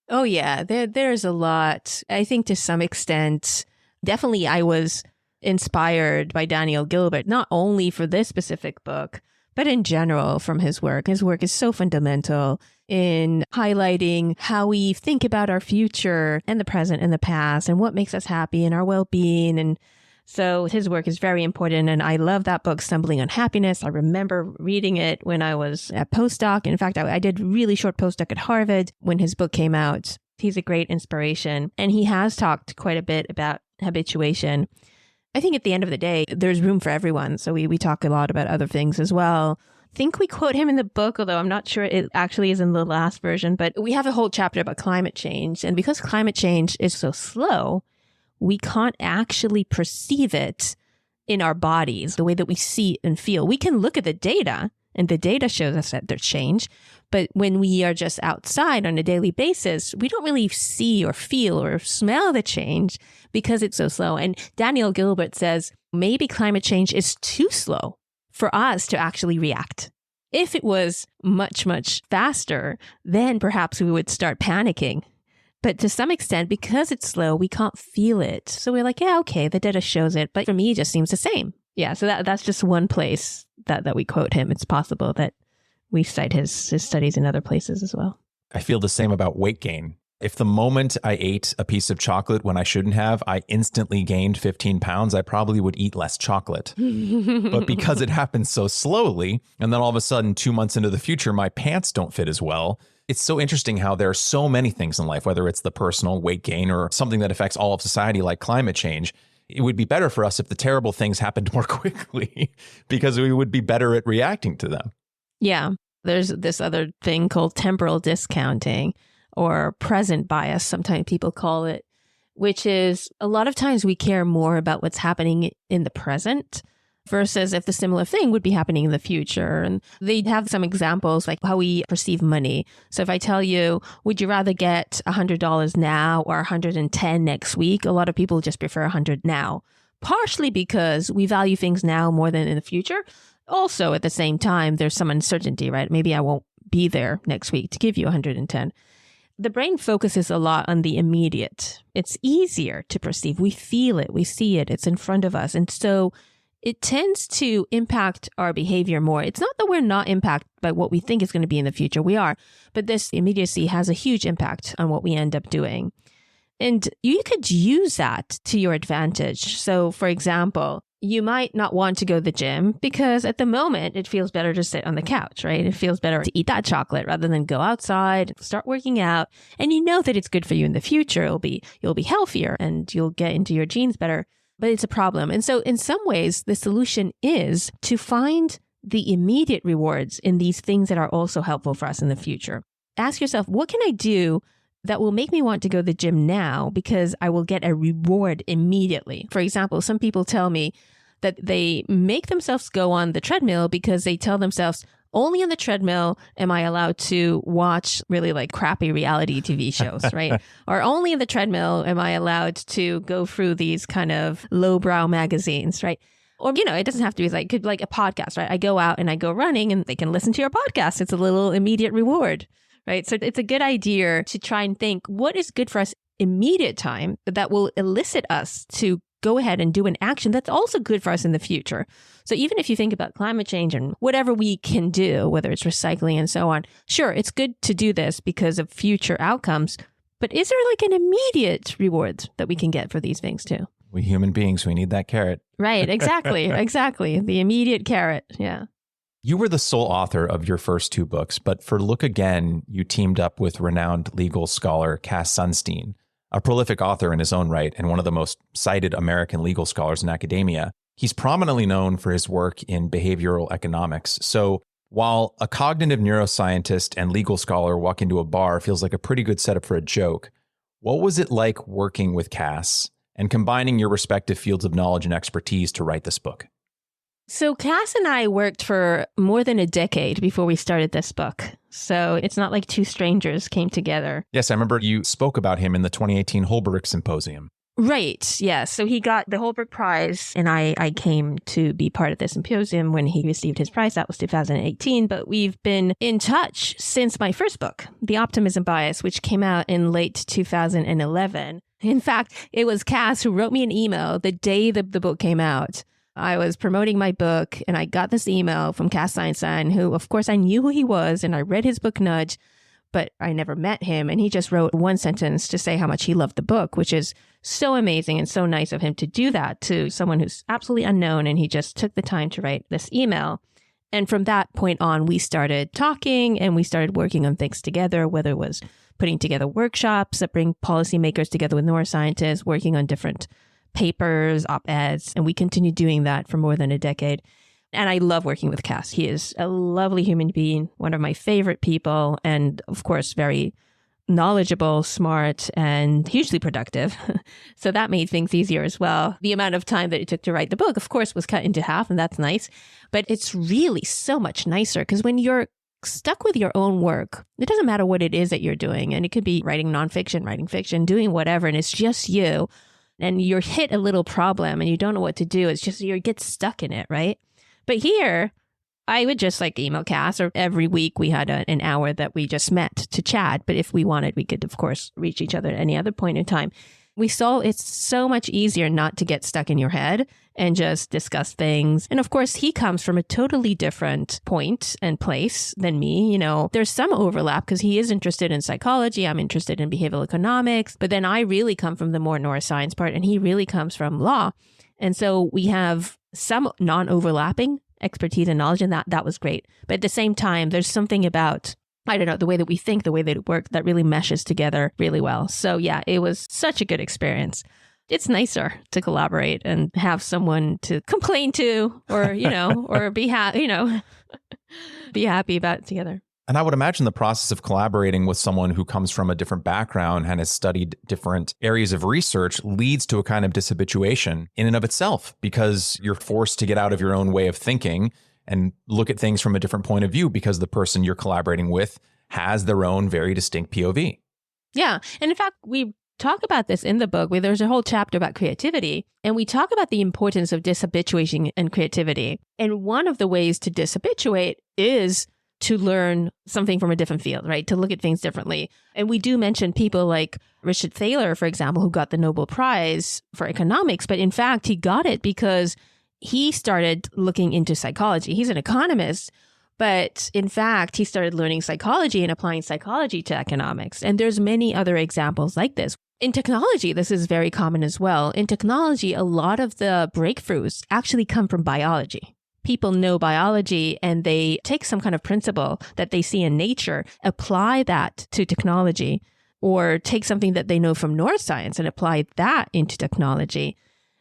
Oh, yeah, there's a lot. I think to some extent, definitely I was inspired by Daniel Gilbert, not only for this specific book, but in general from his work. His work is so fundamental in highlighting how we think about our future and the present and the past and what makes us happy and our well-being. And so his work is very important. And I love that book, Stumbling on Happiness. I remember reading it when I was a postdoc. In fact, I did a really short postdoc at Harvard when his book came out. He's a great inspiration. And he has talked quite a bit about habituation. I think at the end of the day, there's room for everyone. So we talk a lot about other things as well. I think we quote him in the book, although I'm not sure it actually is in the last version, but we have a whole chapter about climate change. And because climate change is so slow, we can't actually perceive it in our bodies, the way that we see and feel. We can look at the data, and the data shows us that there's change. But when we are just outside on a daily basis, we don't really see or feel or smell the change because it's so slow. And Daniel Gilbert says, maybe climate change is too slow for us to actually react. If it was much, much faster, then perhaps we would start panicking. But to some extent, because it's slow, we can't feel it. So we're like, yeah, okay, the data shows it. But for me, it just seems the same. Yeah, so that's just one place that we quote him. It's possible that we cite his studies in other places as well. I feel the same about weight gain. If the moment I ate a piece of chocolate when I shouldn't have, I instantly gained 15 pounds, I probably would eat less chocolate. But because it happens so slowly, and then all of a sudden 2 months into the future, my pants don't fit as well. It's so interesting how there are so many things in life, whether it's the personal weight gain or something that affects all of society like climate change. It would be better for us if the terrible things happened more quickly because we would be better at reacting to them. Yeah, there's this other thing called temporal discounting, or present bias, sometimes people call it, which is a lot of times we care more about what's happening in the present versus if the similar thing would be happening in the future. And they have some examples like how we perceive money. So if I tell you, would you rather get $100 now or $110 next week? A lot of people just prefer $100 now, partially because we value things now more than in the future. Also, at the same time, there's some uncertainty, right? Maybe I won't be there next week to give you $110. The brain focuses a lot on the immediate. It's easier to perceive. We feel it. We see it. It's in front of us. And so it tends to impact our behavior more. It's not that we're not impacted by what we think is going to be in the future. We are. But this immediacy has a huge impact on what we end up doing. And you could use that to your advantage. So, for example, you might not want to go to the gym because at the moment it feels better to sit on the couch, right? It feels better to eat that chocolate rather than go outside, start working out. And you know that it's good for you in the future. You'll be healthier and you'll get into your genes better, but it's a problem. And so in some ways, the solution is to find the immediate rewards in these things that are also helpful for us in the future. Ask yourself, what can I do that will make me want to go to the gym now because I will get a reward immediately? For example, some people tell me that they make themselves go on the treadmill because they tell themselves, only on the treadmill am I allowed to watch really like crappy reality TV shows, right? Or only on the treadmill am I allowed to go through these kind of lowbrow magazines, right? Or, it doesn't have to be like a podcast, right? I go out and I go running and they can listen to your podcast. It's a little immediate reward, right? So it's a good idea to try and think what is good for us immediate time that will elicit us to go ahead and do an action that's also good for us in the future. So even if you think about climate change and whatever we can do, whether it's recycling and so on, sure, it's good to do this because of future outcomes. But is there like an immediate reward that we can get for these things too? We human beings, we need that carrot. Right, exactly, exactly. The immediate carrot, yeah. You were the sole author of your first two books, but for Look Again, you teamed up with renowned legal scholar Cass Sunstein, a prolific author in his own right and one of the most cited American legal scholars in academia. He's prominently known for his work in behavioral economics. So while a cognitive neuroscientist and legal scholar walk into a bar feels like a pretty good setup for a joke, what was it like working with Cass and combining your respective fields of knowledge and expertise to write this book? So Cass and I worked for more than a decade before we started this book. So it's not like two strangers came together. Yes, I remember you spoke about him in the 2018 Holbrook Symposium. Right. Yeah. So he got the Holbrook Prize and I came to be part of the symposium when he received his prize. That was 2018. But we've been in touch since my first book, The Optimism Bias, which came out in late 2011. In fact, it was Cass who wrote me an email the day the book came out. I was promoting my book and I got this email from Cass Sunstein, who, of course, I knew who he was and I read his book Nudge, but I never met him. And he just wrote one sentence to say how much he loved the book, which is so amazing and so nice of him to do that to someone who's absolutely unknown. And he just took the time to write this email. And from that point on, we started talking and we started working on things together, whether it was putting together workshops that bring policymakers together with neuroscientists, working on different papers, op-eds, and we continued doing that for more than a decade. And I love working with Cass. He is a lovely human being, one of my favorite people, and of course, very knowledgeable, smart, and hugely productive. So that made things easier as well. The amount of time that it took to write the book, of course, was cut into half, and that's nice. But it's really so much nicer because when you're stuck with your own work, it doesn't matter what it is that you're doing. And it could be writing nonfiction, writing fiction, doing whatever, and it's just you. And you're hit a little problem and you don't know what to do. It's just you get stuck in it, right? But here, I would just like email Cass, or every week we had an hour that we just met to chat. But if we wanted, we could, of course, reach each other at any other point in time. We saw it's so much easier not to get stuck in your head and just discuss things. And of course, he comes from a totally different point and place than me. You know, there's some overlap because he is interested in psychology. I'm interested in behavioral economics. But then I really come from the more neuroscience part, and he really comes from law. And so we have some non-overlapping expertise and knowledge, and that was great. But at the same time, there's something about, I don't know, the way that we think, the way that it works, that really meshes together really well. So yeah, it was such a good experience. It's nicer to collaborate and have someone to complain to, or, you know, or be happy about it together. And I would imagine the process of collaborating with someone who comes from a different background and has studied different areas of research leads to a kind of dishabituation in and of itself, because you're forced to get out of your own way of thinking and look at things from a different point of view because the person you're collaborating with has their own very distinct POV. Yeah. And in fact, we talk about this in the book where there's a whole chapter about creativity, and we talk about the importance of dishabituation and creativity. And one of the ways to dishabituate is to learn something from a different field, right? To look at things differently. And we do mention people like Richard Thaler, for example, who got the Nobel Prize for economics. But in fact, he got it because he started looking into psychology. He's an economist, but in fact, he started learning psychology and applying psychology to economics. And there's many other examples like this. In technology, this is very common as well. In technology, a lot of the breakthroughs actually come from biology. People know biology and they take some kind of principle that they see in nature, apply that to technology, or take something that they know from neuroscience and apply that into technology.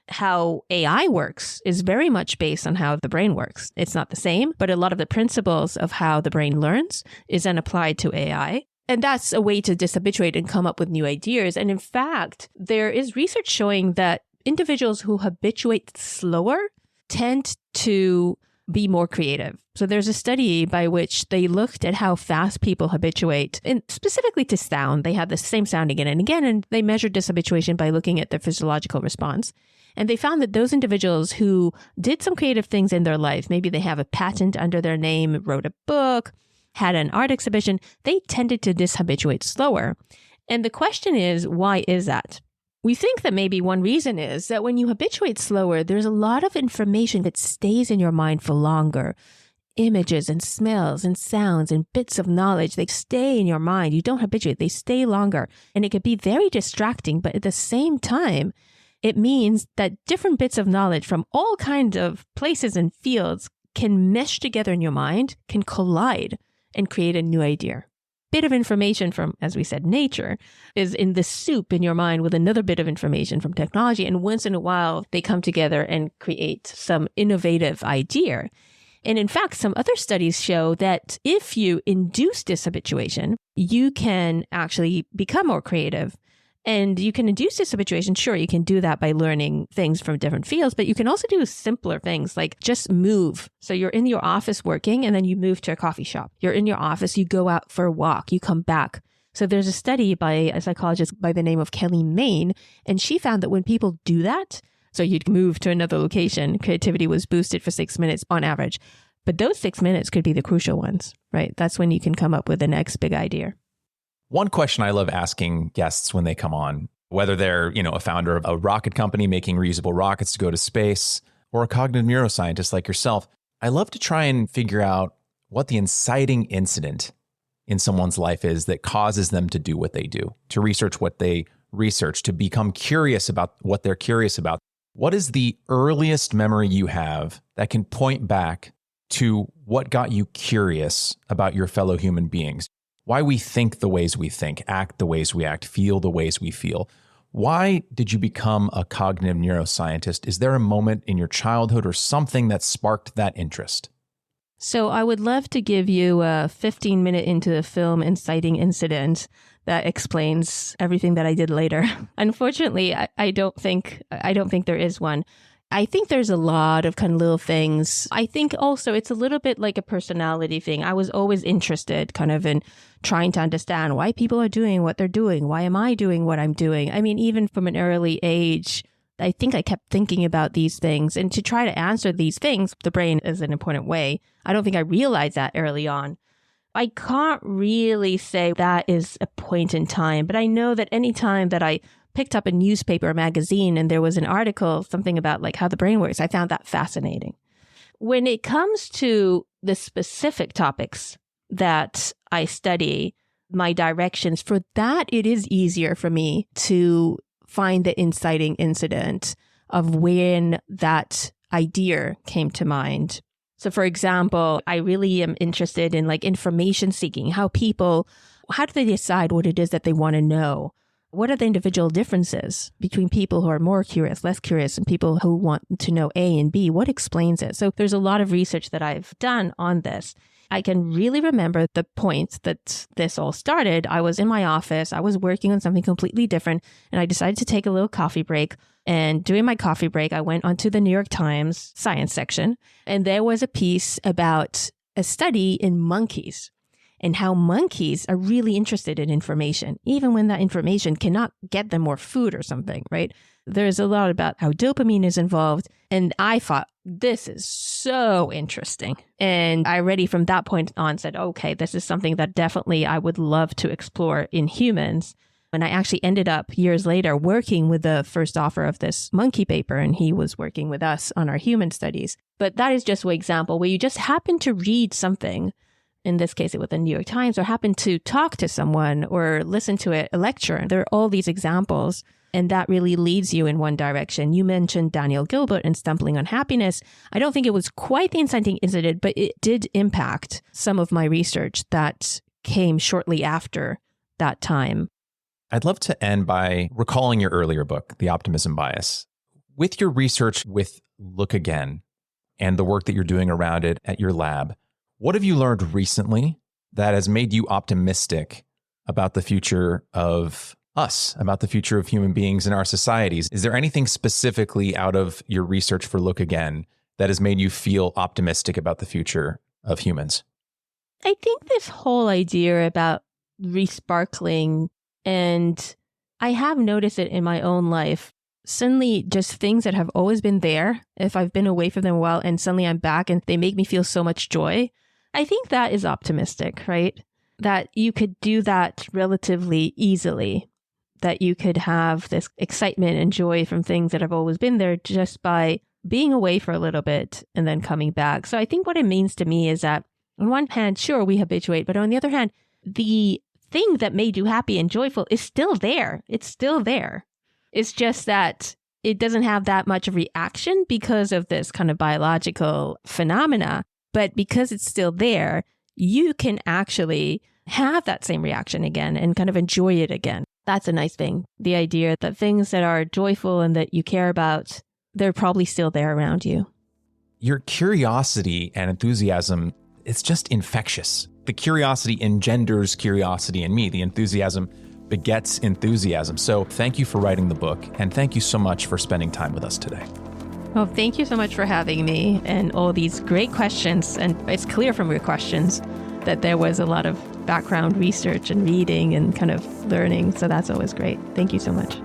How AI works is very much based on how the brain works. It's not the same, but a lot of the principles of how the brain learns is then applied to AI. And that's a way to dishabituate and come up with new ideas. And in fact, there is research showing that individuals who habituate slower tend to be more creative. So there's a study by which they looked at how fast people habituate, and specifically to sound. They had the same sound again and again, and they measured dishabituation by looking at their physiological response. And they found that those individuals who did some creative things in their life, maybe they have a patent under their name, wrote a book, had an art exhibition, they tended to dishabituate slower. And the question is, why is that? We think that maybe one reason is that when you habituate slower, there's a lot of information that stays in your mind for longer. Images and smells and sounds and bits of knowledge, they stay in your mind. You don't habituate, they stay longer. And it could be very distracting, but at the same time, it means that different bits of knowledge from all kinds of places and fields can mesh together in your mind, can collide and create a new idea. Bit of information from, as we said, nature is in the soup in your mind with another bit of information from technology. And once in a while, they come together and create some innovative idea. And in fact, some other studies show that if you induce dishabituation, you can actually become more creative. And you can induce dishabituation. Sure, you can do that by learning things from different fields, but you can also do simpler things like just move. So you're in your office working and then you move to a coffee shop. You're in your office, you go out for a walk, you come back. So there's a study by a psychologist by the name of Kelly Main, and she found that when people do that, so you'd move to another location, creativity was boosted for 6 minutes on average. But those 6 minutes could be the crucial ones, right? That's when you can come up with the next big idea. One question I love asking guests when they come on, whether they're, a founder of a rocket company making reusable rockets to go to space, or a cognitive neuroscientist like yourself, I love to try and figure out what the inciting incident in someone's life is that causes them to do what they do, to research what they research, to become curious about what they're curious about. What is the earliest memory you have that can point back to what got you curious about your fellow human beings? Why we think the ways we think, act the ways we act, feel the ways we feel. Why did you become a cognitive neuroscientist? Is there a moment in your childhood or something that sparked that interest? So I would love to give you a 15-minute into the film inciting incident that explains everything that I did later. Unfortunately, I don't think there is one. I think there's a lot of kind of little things. I think also it's a little bit like a personality thing. I was always interested kind of in trying to understand why people are doing what they're doing. Why am I doing what I'm doing? I mean, even from an early age, I think I kept thinking about these things. And to try to answer these things, the brain is an important way. I don't think I realized that early on. I can't really say that is a point in time, but I know that any time that I picked up a newspaper or magazine and there was an article, something about like how the brain works, I found that fascinating. When it comes to the specific topics that I study, my directions for that, it is easier for me to find the inciting incident of when that idea came to mind. So for example, I really am interested in like information seeking, how do they decide what it is that they want to know? What are the individual differences between people who are more curious, less curious, and people who want to know A and B? What explains it? So there's a lot of research that I've done on this. I can really remember the point that this all started. I was in my office. I was working on something completely different, and I decided to take a little coffee break. And during my coffee break, I went onto the New York Times science section, and there was a piece about a study in monkeys and how monkeys are really interested in information, even when that information cannot get them more food or something, right? There's a lot about how dopamine is involved. And I thought, this is so interesting. And I already from that point on said, okay, this is something that definitely I would love to explore in humans. And I actually ended up years later working with the first author of this monkey paper, and he was working with us on our human studies. But that is just one example where you just happen to read something, in this case, it was the New York Times, or happen to talk to someone or listen to a lecture. There are all these examples, and that really leads you in one direction. You mentioned Daniel Gilbert and Stumbling on Happiness. I don't think it was quite the inciting incident, but it did impact some of my research that came shortly after that time. I'd love to end by recalling your earlier book, The Optimism Bias. With your research with Look Again and the work that you're doing around it at your lab, what have you learned recently that has made you optimistic about the future of us, about the future of human beings in our societies? Is there anything specifically out of your research for Look Again that has made you feel optimistic about the future of humans? I think this whole idea about resparkling, and I have noticed it in my own life, suddenly just things that have always been there, if I've been away from them a while and suddenly I'm back and they make me feel so much joy. I think that is optimistic, right? That you could do that relatively easily, that you could have this excitement and joy from things that have always been there just by being away for a little bit and then coming back. So I think what it means to me is that on one hand, sure, we habituate, but on the other hand, the thing that made you happy and joyful is still there. It's still there. It's just that it doesn't have that much of reaction because of this kind of biological phenomena. But because it's still there, you can actually have that same reaction again and kind of enjoy it again. That's a nice thing. The idea that things that are joyful and that you care about, they're probably still there around you. Your curiosity and enthusiasm, it's just infectious. The curiosity engenders curiosity in me. The enthusiasm begets enthusiasm. So thank you for writing the book, and thank you so much for spending time with us today. Well, thank you so much for having me and all these great questions. And it's clear from your questions that there was a lot of background research and reading and kind of learning. So that's always great. Thank you so much.